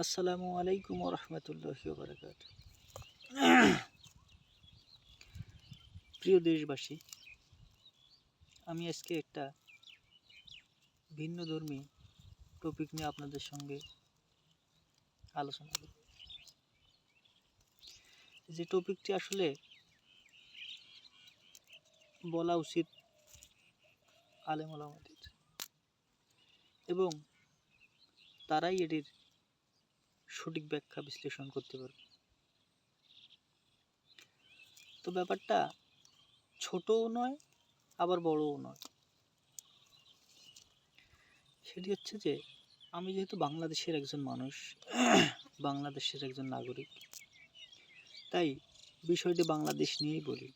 আসসালামু আলাইকুম রহমতুল্লাহি বারাকাতুহু। প্রিয় দেশবাসী, আমি আজকে একটা ভিন্নধর্মী টপিক নিয়ে আপনাদের সঙ্গে আলোচনা করব। যে টপিকটি আসলে বলা উচিত আলেম ওলামাদের, এবং তারাই এটির সঠিক ব্যাখ্যা বিশ্লেষণ করতে পারবে। তো ব্যাপারটা ছোটও নয়, আবার বড়ও নয়। সেটি হচ্ছে যে, আমি যেহেতু বাংলাদেশের একজন মানুষ, বাংলাদেশের একজন নাগরিক, তাই বিষয়টি বাংলাদেশ নিয়েই বলি,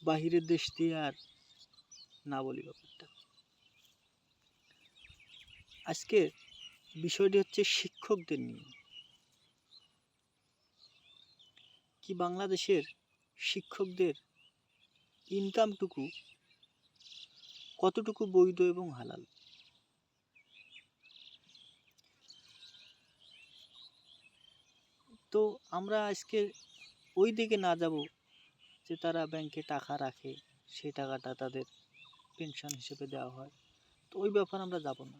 বাহিরের দেশ দিয়ে আর না বলি। ব্যাপারটা আজকে বিষয়টি হচ্ছে শিক্ষকদের নিয়ে। কি বাংলাদেশের শিক্ষকদের ইনকামটুকু কতটুকু বৈধ এবং হালাল। তো আমরা আজকে ওই দিকে না যাব যে তারা ব্যাংকে টাকা রাখে, সেই টাকাটা তাদের পেনশন হিসেবে দেওয়া হয়। তো ওই ব্যাপার আমরা যাব না।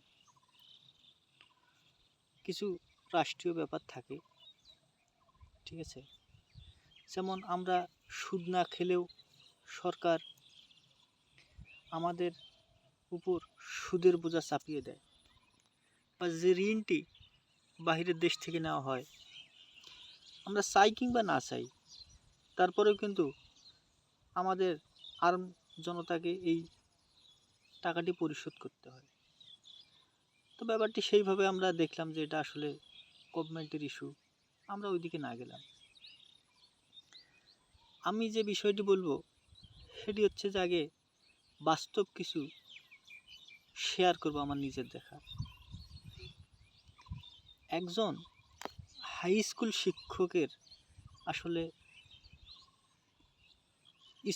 কিছু রাষ্ট্রীয় ব্যাপার থাকে, ঠিক আছে। যেমন আমরা সুদ না খেলেও সরকার আমাদের উপর সুদের বোঝা চাপিয়ে দেয়, বা যে ঋণটি বাহিরের দেশ থেকে নেওয়া হয়, আমরা চাই কিংবা না চাই, তারপরেও কিন্তু আমাদের আর্ম জনতাকে এই টাকাটি পরিশোধ করতে হয়। তো ব্যাপারটি সেইভাবে আমরা দেখলাম যে এটা আসলে গভর্নমেন্টের ইস্যু, আমরা ওইদিকে না গেলাম। আমি যে বিষয়টি বলবো সেটি হচ্ছে যে, আগে বাস্তব কিছু শেয়ার করব আমার নিজের দেখা। একজন হাই স্কুল শিক্ষকের আসলে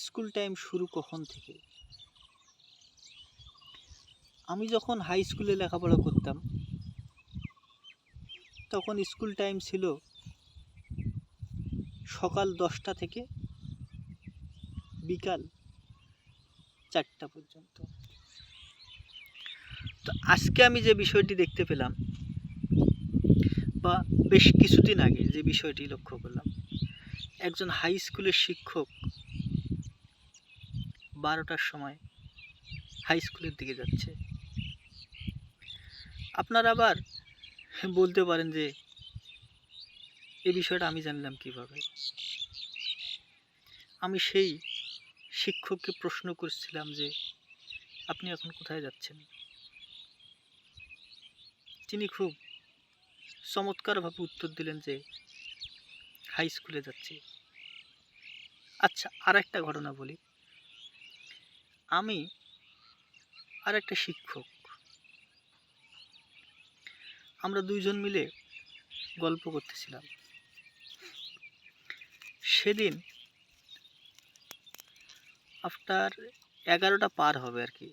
স্কুল টাইম শুরু কখন থেকে? আমি যখন হাই স্কুলে লেখাপড়া করতাম, তখন স্কুল টাইম ছিল সকাল 10টা থেকে বিকাল 4টা পর্যন্ত। তো আজকে আমি যে বিষয়টি দেখতে পেলাম, বা বেশ কিছুদিন আগে যে বিষয়টি লক্ষ্য করলাম, একজন হাই স্কুলের শিক্ষক 12টার সময় হাই স্কুলের দিকে যাচ্ছে। আপনারা আবার বলতে পারেন যে এই বিষয়টা আমি জানলাম কিভাবে। আমি সেই শিক্ষককে প্রশ্ন করছিলাম যে আপনি এখন কোথায় যাচ্ছেন? তিনি খুব চমৎকারভাবে উত্তর দিলেন যে হাই স্কুলে যাচ্ছি। আচ্ছা, আর একটা ঘটনা বলি। আমি আর একটা শিক্ষক, আমরা দুইজন মিলে গল্প করতেছিলাম। সেদিন আফটার 11টা পার হবে আর কি,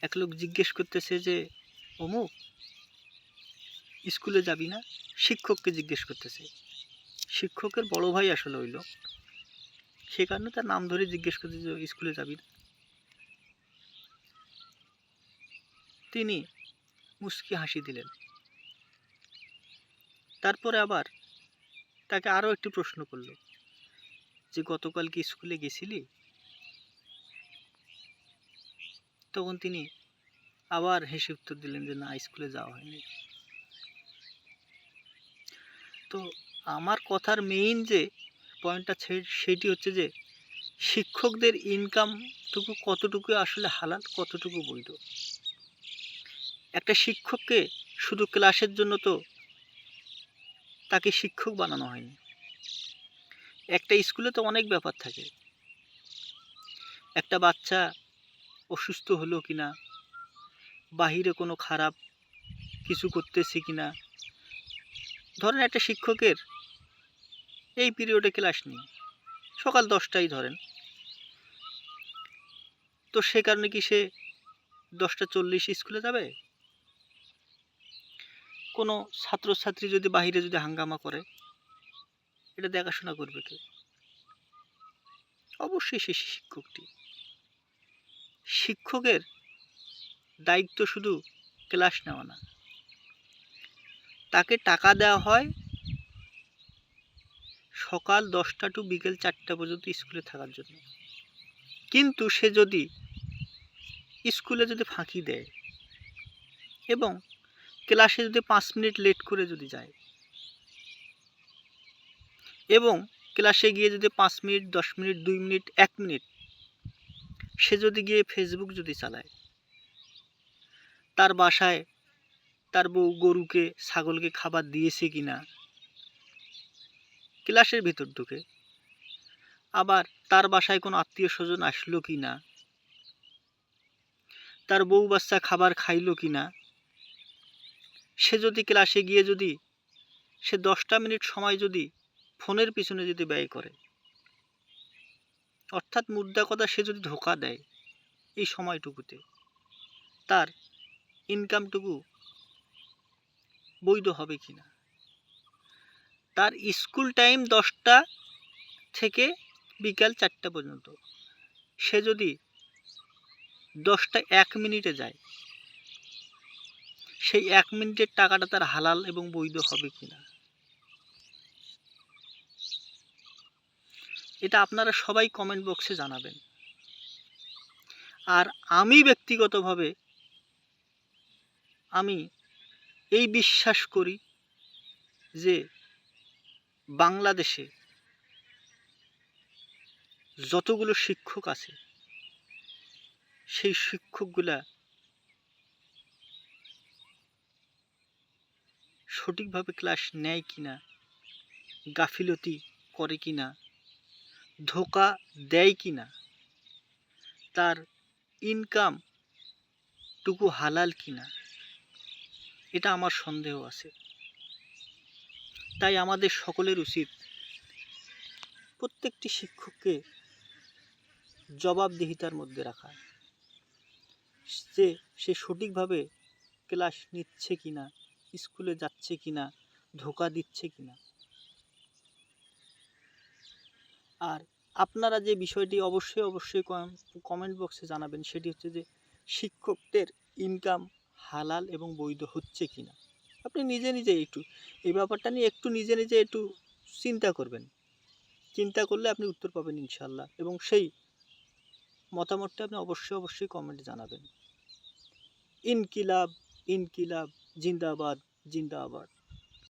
এক লোক জিজ্ঞেস করতেছে যে অমুক স্কুলে যাবি না? শিক্ষককে জিজ্ঞেস করতেছে। শিক্ষকের বড় ভাই আসলে ওই লোক, সে কারণে তার নাম ধরে জিজ্ঞেস করতেছে যে স্কুলে যাবি না? তিনি মুচকি হাসি দিলেন। তারপরে আবার তাকে আরও একটি প্রশ্ন করল যে গতকাল কি স্কুলে গেছিলি? তখন তিনি আবার হেসে উত্তর দিলেন যে না, স্কুলে যাওয়া হয়নি। তো আমার কথার মেইন যে পয়েন্টটা সেটি হচ্ছে যে শিক্ষকদের ইনকামটুকু কতটুকু আসলে হালাল, কতটুকু বৈধ। একটা শিক্ষককে শুধু ক্লাসের জন্য তো তাকে শিক্ষক বানানো হয়নি। একটা স্কুলে তো অনেক ব্যাপার থাকে। একটা বাচ্চা অসুস্থ হলো কিনা, বাহিরে কোনো খারাপ কিছু করতেছে কিনা, ধরেন একটা শিক্ষকের এই পিরিয়ডে ক্লাস নেই, সকাল 10টায় ধরেন, তো সে কারণে কি সে 10টা 40 স্কুলে যাবে? কোনো ছাত্রছাত্রী যদি বাইরে যদি হাঙ্গামা করে, এটা দেখাশোনা করবে কে? অবশ্যই সে শিক্ষকটি। শিক্ষকের দায়িত্ব শুধু ক্লাস নেওয়া না, তাকে টাকা দেওয়া হয় সকাল 10টা টু বিকেল 4টা পর্যন্ত স্কুলে থাকার জন্য। কিন্তু সে যদি স্কুলে যদি ফাঁকি দেয় এবং ক্লাসে যদি 5 মিনিট লেট করে যদি যায় এবং ক্লাসে গিয়ে যদি 5 মিনিট, 10 মিনিট, 2 মিনিট, 1 মিনিট সে যদি গিয়ে ফেসবুক যদি চালায়, তার বাসায় তার বউ গরুকে ছাগলকে খাবার দিয়েছে কিনা ক্লাসের ভিতর ঢুকে, আবার তার বাসায় কোনো আত্মীয় স্বজন আসলো কিনা, তার বউ বাচ্চা খাবার খাইলো কিনা, সে যদি ক্লাসে গিয়ে যদি সে 10টা মিনিট সময় যদি ফোনের পিছনে যদি ব্যয় করে, অর্থাৎ মুদ্রা কথা সে যদি ধোঁকা দেয় এই সময়টুকুতে, তার ইনকামটুকু বৈধ হবে কিনা? তার স্কুল টাইম 10টা থেকে বিকাল 4টা পর্যন্ত, সে যদি 10টা 1 মিনিটে যায়, সেই 1 মিনিটের টাকাটা তার হালাল এবং বৈধ হবে কিনা? এটা আপনারা সবাই কমেন্ট বক্সে জানাবেন। আর আমি ব্যক্তিগতভাবে আমি এই বিশ্বাস করি যে বাংলাদেশে যতগুলো শিক্ষক আছে সেই শিক্ষকগুলা সঠিকভাবে ক্লাস নেয় কিনা, গাফিলতি করে কিনা, ধোঁকা দেয় কিনা, তার ইনকামটুকু হালাল কিনা, এটা আমার সন্দেহ আছে। তাই আমাদের সকলের উচিত প্রত্যেকটি শিক্ষককে জবাবদিহিতার মধ্যে রাখা, যে সে সঠিকভাবে ক্লাস নিচ্ছে কিনা, স্কুলে যাচ্ছে কিনা, ধোঁকা দিচ্ছে কিনা। আর আপনারা যে বিষয়টি অবশ্যই কমেন্ট বক্সে জানাবেন, সেটি হচ্ছে যে শিক্ষকদের ইনকাম হালাল এবং বৈধ হচ্ছে কিনা। আপনি নিজে নিজে একটু এই ব্যাপারটা নিয়ে একটু নিজে নিজে একটু চিন্তা করবেন। চিন্তা করলে আপনি উত্তর পাবেন ইনশাল্লাহ, এবং সেই মতামতটা আপনি অবশ্যই কমেন্টে জানাবেন। ইনকিলাব ইনকিলাব জিন্দাবাদ জিন্দাবাদ।